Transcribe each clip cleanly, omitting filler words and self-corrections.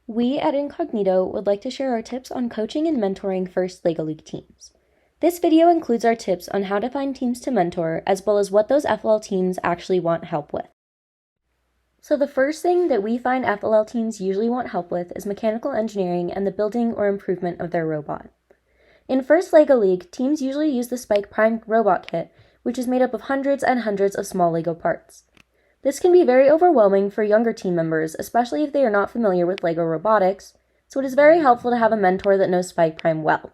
We at Incognito would like to share our tips on coaching and mentoring first LEGO League teams. This video includes our tips on how to find teams to mentor, as well as what those FLL teams actually want help with. So the first thing that we find FLL teams usually want help with is mechanical engineering and the building or improvement of their robot. In first LEGO League, teams usually use the Spike Prime robot kit, which is made up of hundreds and hundreds of small LEGO parts. This can be very overwhelming for younger team members, especially if they are not familiar with LEGO robotics, so it is very helpful to have a mentor that knows Spike Prime well.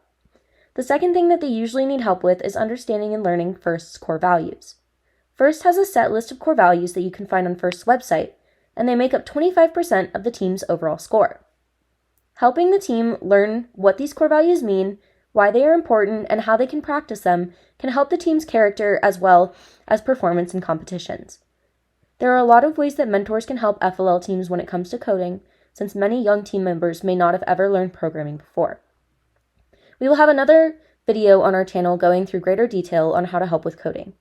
The second thing that they usually need help with is understanding and learning First's core values. First has a set list of core values that you can find on First's website, and they make up 25% of the team's overall score. Helping the team learn what these core values mean, why they are important, and how they can practice them can help the team's character as well as performance in competitions. There are a lot of ways that mentors can help FLL teams when it comes to coding, since many young team members may not have ever learned programming before. We will have another video on our channel going through greater detail on how to help with coding.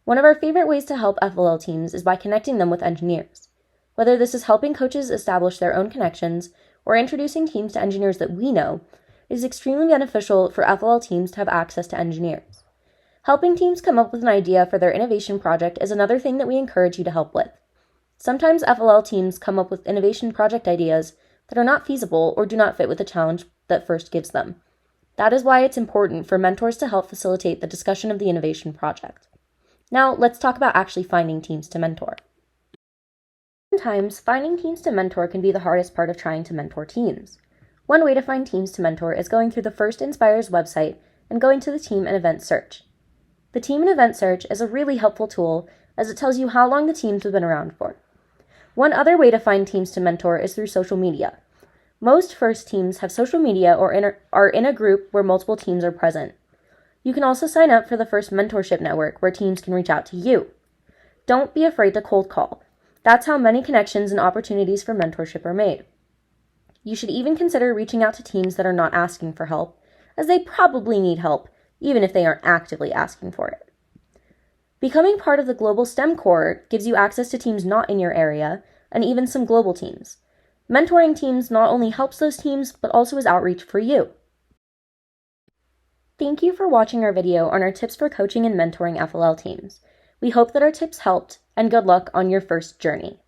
One of our favorite ways to help FLL teams is by connecting them with engineers. Whether this is helping coaches establish their own connections or introducing teams to engineers that we know, it is extremely beneficial for FLL teams to have access to engineers. Helping teams come up with an idea for their innovation project is another thing that we encourage you to help with. Sometimes FLL teams come up with innovation project ideas that are not feasible or do not fit with the challenge that First gives them. That is why it's important for mentors to help facilitate the discussion of the innovation project. Now, let's talk about actually finding teams to mentor. Sometimes, finding teams to mentor can be the hardest part of trying to mentor teams. One way to find teams to mentor is going through the First Inspires website and going to the Team and Event search. The Team and Event search is a really helpful tool as it tells you how long the teams have been around for. One other way to find teams to mentor is through social media. Most First teams have social media or are in a group where multiple teams are present. You can also sign up for the First Mentorship Network where teams can reach out to you. Don't be afraid to cold call. That's how many connections and opportunities for mentorship are made. You should even consider reaching out to teams that are not asking for help, as they probably need help, even if they aren't actively asking for it. Becoming part of the Global STEM Core gives you access to teams not in your area, and even some global teams. Mentoring teams not only helps those teams, but also is outreach for you. Thank you for watching our video on our tips for coaching and mentoring FLL teams. We hope that our tips helped, and good luck on your first journey.